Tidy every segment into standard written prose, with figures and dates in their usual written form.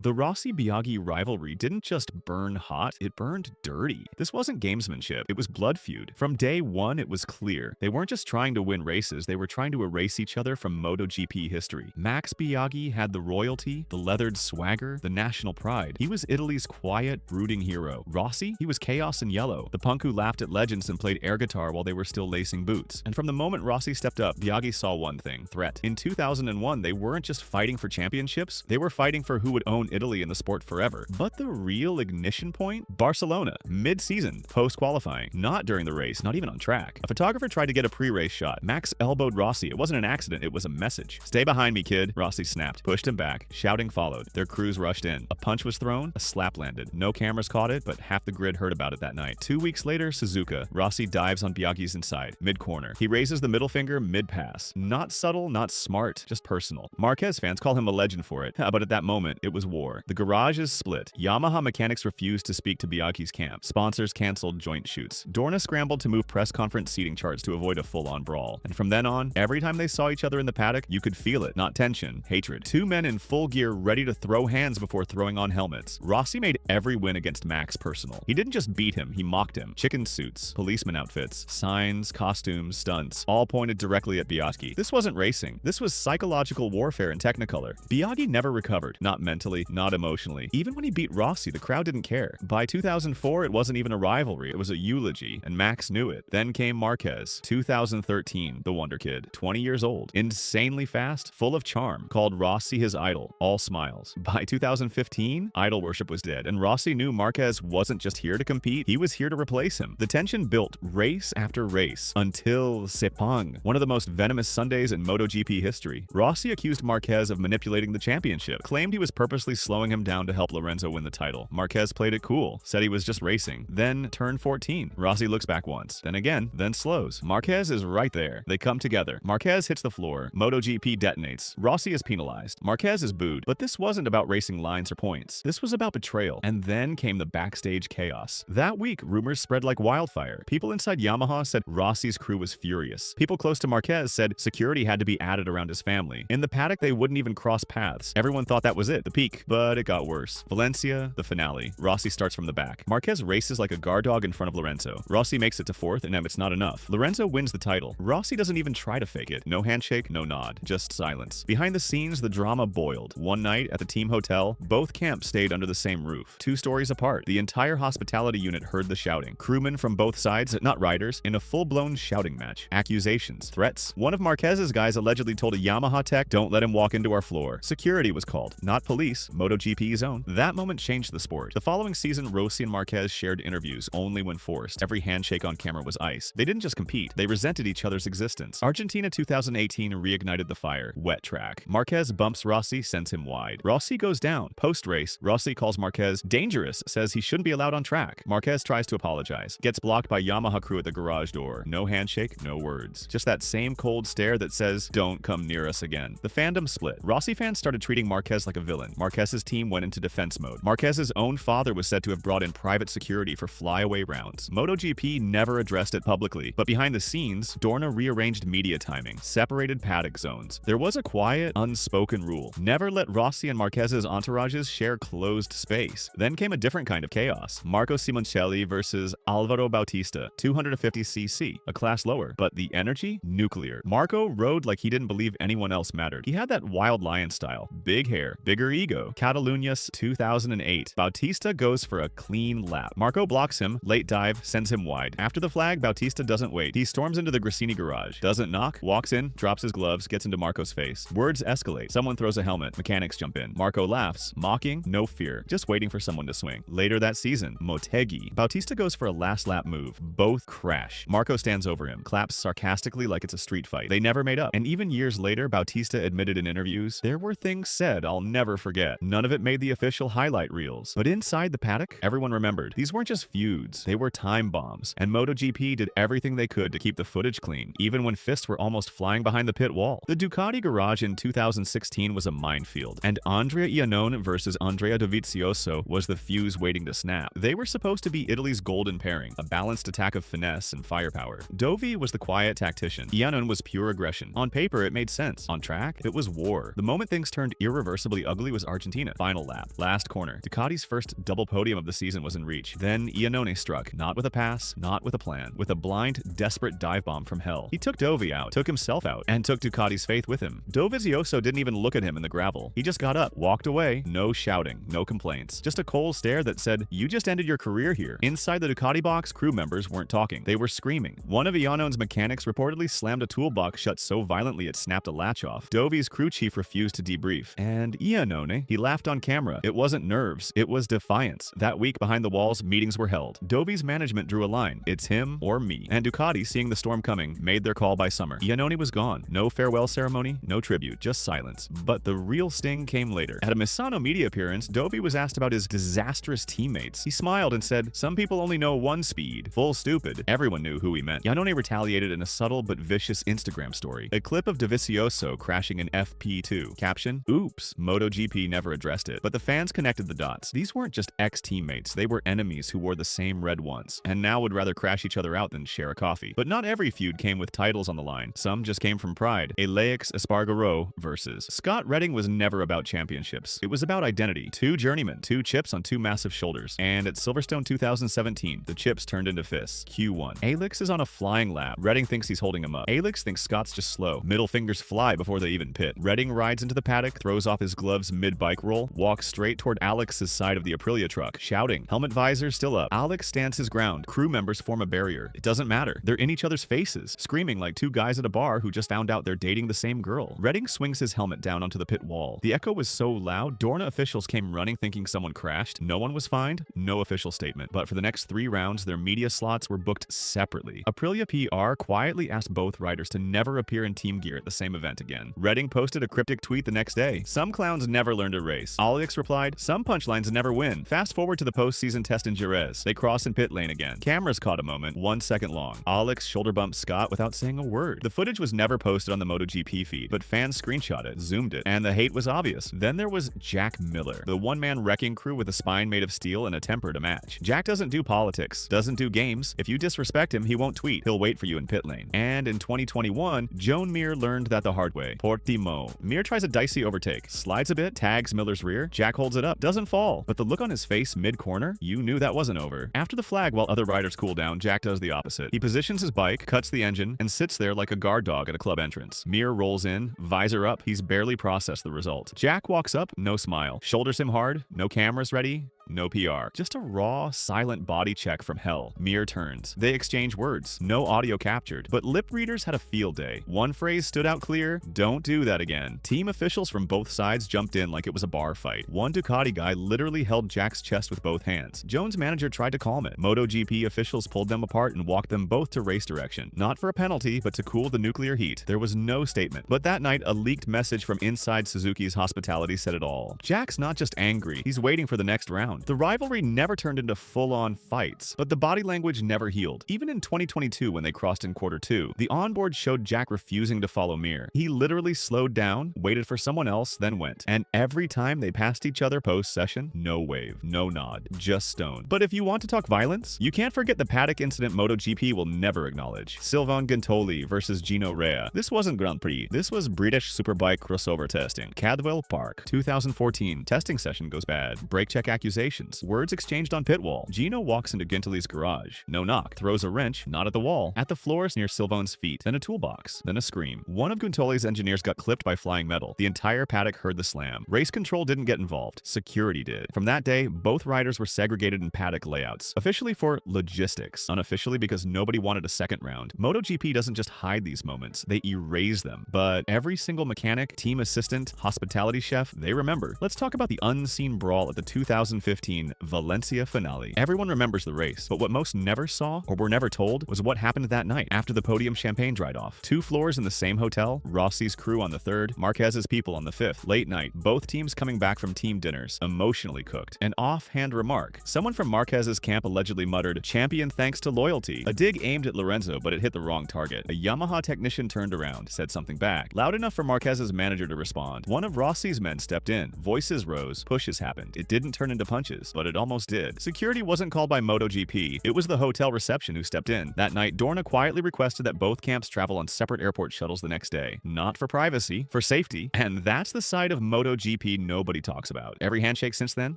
The Rossi-Biaggi rivalry didn't just burn hot, it burned dirty. This wasn't gamesmanship, it was blood feud. From day one, it was clear. They weren't just trying to win races, they were trying to erase each other from MotoGP history. Max Biaggi had the royalty, the leathered swagger, the national pride. He was Italy's quiet, brooding hero. Rossi? He was chaos and yellow, the punk who laughed at legends and played air guitar while they were still lacing boots. And from the moment Rossi stepped up, Biaggi saw one thing: threat. In 2001, they weren't just fighting for championships, they were fighting for who would own Italy in the sport forever. But the real ignition point? Barcelona, mid-season, post-qualifying, not during the race, not even on track. A photographer tried to get a pre-race shot. Max elbowed Rossi. It wasn't an accident, it was a message. "Stay behind me, kid." Rossi snapped, pushed him back. Shouting followed. Their crews rushed in. A punch was thrown, a slap landed. No cameras caught it, but half the grid heard about it that night. 2 weeks later, Suzuka. Rossi dives on Biaggi's inside, mid-corner. He raises the middle finger mid-pass. Not subtle, not smart, just personal. Marquez fans call him a legend for it, but at that moment, it was war. The garage is split. Yamaha mechanics refused to speak to Biaggi's camp. Sponsors canceled joint shoots. Dorna scrambled to move press conference seating charts to avoid a full-on brawl. And from then on, every time they saw each other in the paddock, you could feel it. Not tension, hatred. Two men in full gear ready to throw hands before throwing on helmets. Rossi made every win against Max personal. He didn't just beat him, he mocked him. Chicken suits, policeman outfits, signs, costumes, stunts, all pointed directly at Biaggi. This wasn't racing. This was psychological warfare in Technicolor. Biaggi never recovered. Not mentally, not emotionally. Even when he beat Rossi, the crowd didn't care. By 2004, it wasn't even a rivalry. It was a eulogy, and Max knew it. Then came Marquez. 2013, the Wonder Kid. 20 years old. Insanely fast, full of charm. Called Rossi his idol. All smiles. By 2015, idol worship was dead, and Rossi knew Marquez wasn't just here to compete, he was here to replace him. The tension built race after race until Sepang, one of the most venomous Sundays in MotoGP history. Rossi accused Marquez of manipulating the championship, claimed he was purposely slowing him down to help Lorenzo win the title. Marquez played it cool, said he was just racing. Then turn 14. Rossi looks back once, then again, then slows. Marquez is right there. They come together. Marquez hits the floor. MotoGP detonates. Rossi is penalized. Marquez is booed. But this wasn't about racing lines or points. This was about betrayal. And then came the backstage chaos. That week, rumors spread like wildfire. People inside Yamaha said Rossi's crew was furious. People close to Marquez said security had to be added around his family. In the paddock, they wouldn't even cross paths. Everyone thought that was it, the peak. But it got worse. Valencia, the finale. Rossi starts from the back. Marquez races like a guard dog in front of Lorenzo. Rossi makes it to fourth, and it's not enough. Lorenzo wins the title. Rossi doesn't even try to fake it. No handshake, no nod. Just silence. Behind the scenes, the drama boiled. One night, at the team hotel, both camps stayed under the same roof. 2 stories apart. The entire hospitality unit heard the shouting. Crewmen from both sides, not riders, in a full-blown shouting match. Accusations. Threats. One of Marquez's guys allegedly told a Yamaha tech, "Don't let him walk into our floor." Security was called. Not police. MotoGP's own. That moment changed the sport. The following season, Rossi and Marquez shared interviews only when forced. Every handshake on camera was ice. They didn't just compete. They resented each other's existence. Argentina 2018 reignited the fire. Wet track. Marquez bumps Rossi, sends him wide. Rossi goes down. Post-race, Rossi calls Marquez dangerous, says he shouldn't be allowed on track. Marquez tries to apologize. Gets blocked by Yamaha crew at the garage door. No handshake, no words. Just that same cold stare that says, "Don't come near us again." The fandom split. Rossi fans started treating Marquez like a villain. Marquez's team went into defense mode. Marquez's own father was said to have brought in private security for flyaway rounds. MotoGP never addressed it publicly, but behind the scenes, Dorna rearranged media timing, separated paddock zones. There was a quiet, unspoken rule. Never let Rossi and Marquez's entourages share closed space. Then came a different kind of chaos. Marco Simoncelli versus Alvaro Bautista, 250cc, a class lower. But the energy? Nuclear. Marco rode like he didn't believe anyone else mattered. He had that wild lion style. Big hair, bigger ego. Catalunya 2008. Bautista goes for a clean lap. Marco blocks him, late dive, sends him wide. After the flag, Bautista doesn't wait. He storms into the Grassini garage. Doesn't knock, walks in, drops his gloves, gets into Marco's face. Words escalate. Someone throws a helmet. Mechanics jump in. Marco laughs. Mocking, no fear. Just waiting for someone to swing. Later that season, Motegi. Bautista goes for a last lap move. Both crash. Marco stands over him, claps sarcastically like it's a street fight. They never made up. And even years later, Bautista admitted in interviews, "There were things said I'll never forget. None of it made the official highlight reels." But inside the paddock, everyone remembered. These weren't just feuds. They were time bombs. And MotoGP did everything they could to keep the footage clean, even when fists were almost flying behind the pit wall. The Ducati garage in 2016 was a minefield, and Andrea Iannone versus Andrea Dovizioso was the fuse waiting to snap. They were supposed to be Italy's golden pairing, a balanced attack of finesse and firepower. Dovi was the quiet tactician. Iannone was pure aggression. On paper, it made sense. On track, it was war. The moment things turned irreversibly ugly was Argentina Argentina. Final lap. Last corner. Ducati's first double podium of the season was in reach. Then Iannone struck. Not with a pass, not with a plan. With a blind, desperate dive bomb from hell. He took Dovi out, took himself out, and took Ducati's faith with him. Dovizioso didn't even look at him in the gravel. He just got up, walked away, no shouting, no complaints. Just a cold stare that said, "You just ended your career here." Inside the Ducati box, crew members weren't talking. They were screaming. One of Iannone's mechanics reportedly slammed a toolbox shut so violently it snapped a latch off. Dovi's crew chief refused to debrief. And Iannone, he laughed on camera. It wasn't nerves, it was defiance. That week behind the walls, meetings were held. Dovi's management drew a line. It's him or me. And Ducati, seeing the storm coming, made their call by summer. Iannone was gone. No farewell ceremony, no tribute, just silence. But the real sting came later. At a Misano media appearance, Dovi was asked about his disastrous teammates. He smiled and said, "Some people only know one speed." Full stupid. Everyone knew who he meant. Iannone retaliated in a subtle but vicious Instagram story. A clip of Dovizioso crashing in FP2. Caption, "Oops, MotoGP never addressed it." But the fans connected the dots. These weren't just ex-teammates, they were enemies who wore the same red once, and now would rather crash each other out than share a coffee. But not every feud came with titles on the line. Some just came from pride. A Leix Espargaro versus. Scott Redding was never about championships. It was about identity. Two journeymen, two chips on two massive shoulders. And at Silverstone 2017, the chips turned into fists. Q1. Alix is on a flying lap. Redding thinks he's holding him up. Alix thinks Scott's just slow. Middle fingers fly before they even pit. Redding rides into the paddock, throws off his gloves mid-bike roll, walks straight toward Alex's side of the Aprilia truck, shouting. Helmet visor still up. Alex stands his ground. Crew members form a barrier. It doesn't matter. They're in each other's faces, screaming like two guys at a bar who just found out they're dating the same girl. Redding swings his helmet down onto the pit wall. The echo was so loud, Dorna officials came running thinking someone crashed. No one was fined. No official statement. But for the next 3 rounds, their media slots were booked separately. Aprilia PR quietly asked both riders to never appear in team gear at the same event again. Redding posted a cryptic tweet the next day. "Some clowns never learn to race." Alex replied, "Some punchlines never win." Fast forward to the postseason test in Jerez. They cross in pit lane again. Cameras caught a moment, 1 second long. Alex shoulder bumped Scott without saying a word. The footage was never posted on the MotoGP feed, but fans screenshot it, zoomed it, and the hate was obvious. Then there was Jack Miller, the one-man wrecking crew with a spine made of steel and a temper to match. Jack doesn't do politics, doesn't do games. If you disrespect him, he won't tweet. He'll wait for you in pit lane. And in 2021, Joan Mir learned that the hard way. Portimao. Mir tries a dicey overtake, slides a bit, tags Miller's rear. Jack holds it up, doesn't fall, but the look on his face mid-corner, you knew that wasn't over. After the flag, while other riders cool down, Jack does the opposite. He positions his bike, cuts the engine, and sits there like a guard dog at a club entrance. Mir rolls in, visor up, he's barely processed the result. Jack walks up, no smile. Shoulders him hard, no cameras ready, no PR. Just a raw, silent body check from hell. Mir turns. They exchange words. No audio captured. But lip readers had a field day. One phrase stood out clear: "Don't do that again." Team officials from both sides jumped in like it was a bar fight. One Ducati guy literally held Jack's chest with both hands. Jones' manager tried to calm it. MotoGP officials pulled them apart and walked them both to race direction. Not for a penalty, but to cool the nuclear heat. There was no statement. But that night, a leaked message from inside Suzuki's hospitality said it all. Jack's not just angry, he's waiting for the next round. The rivalry never turned into full-on fights, but the body language never healed. Even in 2022, when they crossed in Q2, the onboard showed Jack refusing to follow Mir. He literally slowed down, waited for someone else, then went. And every time they passed each other post-session, no wave, no nod, just stone. But if you want to talk violence, you can't forget the paddock incident MotoGP will never acknowledge. Sylvain Gintoli versus Gino Rea. This wasn't Grand Prix. This was British Superbike crossover testing. Cadwell Park, 2014. Testing session goes bad. Brake check accusations. Words exchanged on pit wall. Gino walks into Gintoli's garage. No knock. Throws a wrench, not at the wall, at the floors near Sylvain's feet. Then a toolbox. Then a scream. One of Gintoli's engineers got clipped by flying metal. The entire paddock heard the slam. Race control didn't get involved. Security did. From that day, both riders were segregated in paddock layouts. Officially for logistics. Unofficially because nobody wanted a second round. MotoGP doesn't just hide these moments. They erase them. But every single mechanic, team assistant, hospitality chef, they remember. Let's talk about the unseen brawl at the 2015 Valencia finale. Everyone remembers the race, but what most never saw or were never told was what happened that night after the podium champagne dried off. 2 floors in the same hotel, Rossi's crew on the 3rd, Marquez's people on the 5th. Late night, both teams coming back from team dinners, emotionally cooked. An offhand remark. Someone from Marquez's camp allegedly muttered, "Champion thanks to loyalty." A dig aimed at Lorenzo, but it hit the wrong target. A Yamaha technician turned around, said something back, loud enough for Marquez's manager to respond. One of Rossi's men stepped in. Voices rose, pushes happened. It didn't turn into punches. punches, but it almost did. Security wasn't called by MotoGP, it was the hotel reception who stepped in. That night, Dorna quietly requested that both camps travel on separate airport shuttles the next day. Not for privacy, for safety. And that's the side of MotoGP nobody talks about. Every handshake since then,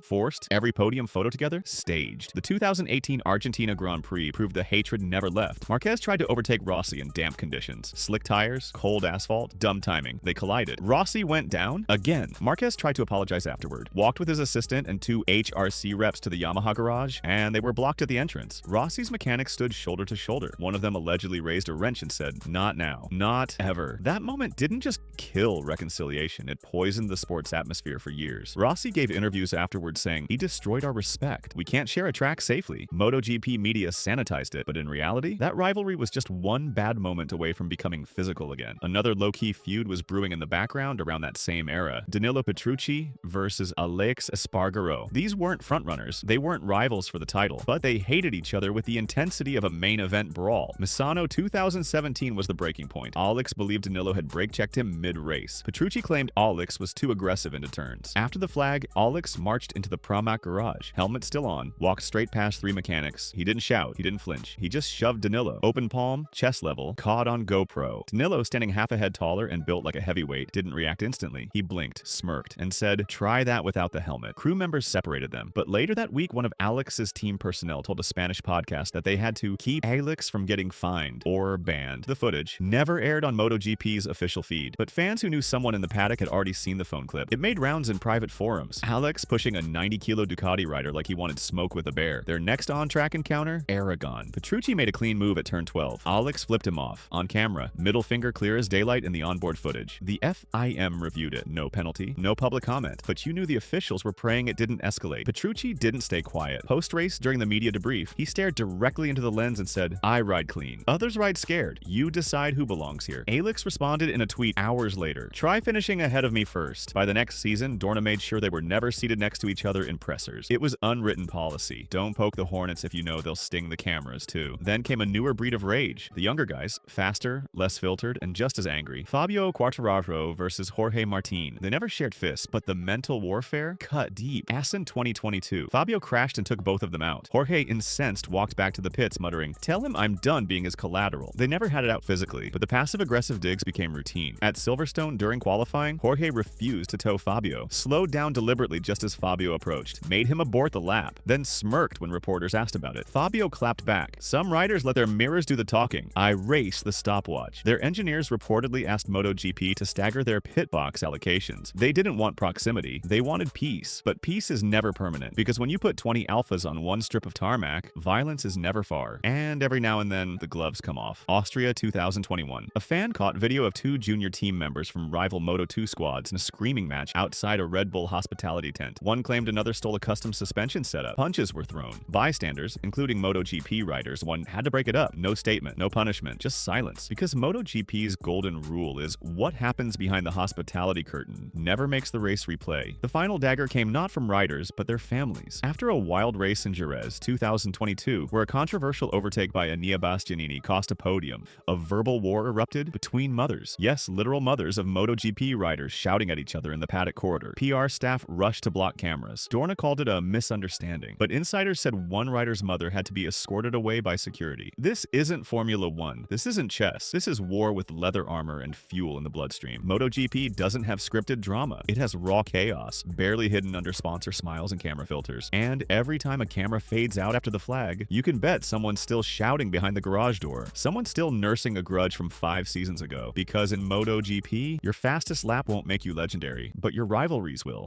forced. Every podium photo together, staged. The 2018 Argentina Grand Prix proved the hatred never left. Marquez tried to overtake Rossi in damp conditions. Slick tires, cold asphalt, dumb timing. They collided. Rossi went down again. Marquez tried to apologize afterward. Walked with his assistant and two HRC reps to the Yamaha garage, and they were blocked at the entrance. Rossi's mechanics stood shoulder to shoulder. One of them allegedly raised a wrench and said, "Not now. Not ever." That moment didn't just kill reconciliation, it poisoned the sport's atmosphere for years. Rossi gave interviews afterwards saying, "He destroyed our respect. We can't share a track safely." MotoGP media sanitized it, but in reality, that rivalry was just one bad moment away from becoming physical again. Another low-key feud was brewing in the background around that same era. Danilo Petrucci versus Alex Espargaro. These weren't frontrunners, they weren't rivals for the title, but they hated each other with the intensity of a main event brawl. Misano 2017 was the breaking point. Alex believed Danilo had brake-checked him mid-race. Petrucci claimed Alex was too aggressive into turns. After the flag, Alex marched into the Pramac garage, helmet still on, walked straight past three mechanics. He didn't shout, he didn't flinch. He just shoved Danilo. Open palm, chest level, caught on GoPro. Danilo, standing half a head taller and built like a heavyweight, didn't react instantly. He blinked, smirked, and said, "Try that without the helmet." Crew members separated them. But later that week, one of Alex's team personnel told a Spanish podcast that they had to keep Alex from getting fined or banned. The footage never aired on MotoGP's official feed, but fans who knew someone in the paddock had already seen the phone clip. It made rounds in private forums. Alex pushing a 90-kilo Ducati rider like he wanted smoke with a bear. Their next on-track encounter? Aragon. Petrucci made a clean move at turn 12. Alex flipped him off. On camera, middle finger clear as daylight in the onboard footage. The FIM reviewed it. No penalty, no public comment, but you knew the officials were praying it didn't escalate. Petrucci didn't stay quiet. Post-race, during the media debrief, he stared directly into the lens and said, "I ride clean. Others ride scared. You decide who belongs here." Alex responded in a tweet hours later, "Try finishing ahead of me first." By the next season, Dorna made sure they were never seated next to each other in pressers. It was unwritten policy. Don't poke the hornets if you know they'll sting the cameras too. Then came a newer breed of rage. The younger guys, faster, less filtered, and just as angry. Fabio Quartararo versus Jorge Martin. They never shared fists, but the mental warfare cut deep. Assen 2022. Fabio crashed and took both of them out. Jorge, incensed, walked back to the pits muttering, "Tell him I'm done being his collateral." They never had it out physically, but the passive-aggressive digs became routine. At Silverstone, during qualifying, Jorge refused to tow Fabio, slowed down deliberately just as Fabio approached, made him abort the lap, then smirked when reporters asked about it. Fabio clapped back. Some riders let their mirrors do the talking. I race the stopwatch. Their engineers reportedly asked MotoGP to stagger their pit box allocations. They didn't want proximity, they wanted peace. But peace is never permanent, because when you put 20 alphas on one strip of tarmac, violence is never far. And every now and then, the gloves come off. Austria 2021. A fan caught video of two junior team members from rival Moto2 squads in a screaming match outside a Red Bull hospitality tent. One claimed another stole a custom suspension setup. Punches were thrown. Bystanders, including MotoGP riders, one had to break it up. No statement, no punishment, just silence. Because MotoGP's golden rule is what happens behind the hospitality curtain never makes the race replay. The final dagger came not from riders, but their families. After a wild race in Jerez 2022, where a controversial overtake by Ania Bastianini cost a podium, a verbal war erupted between mothers. Yes, literal mothers of MotoGP riders shouting at each other in the paddock corridor. PR staff rushed to block cameras. Dorna called it a misunderstanding, but insiders said one rider's mother had to be escorted away by security. This isn't Formula One. This isn't chess. This is war with leather armor and fuel in the bloodstream. MotoGP doesn't have scripted drama. It has raw chaos, barely hidden under sponsor smiles and camera filters. And every time a camera fades out after the flag, you can bet someone's still shouting behind the garage door. Someone's still nursing a grudge from 5 seasons ago. Because in MotoGP, your fastest lap won't make you legendary, but your rivalries will.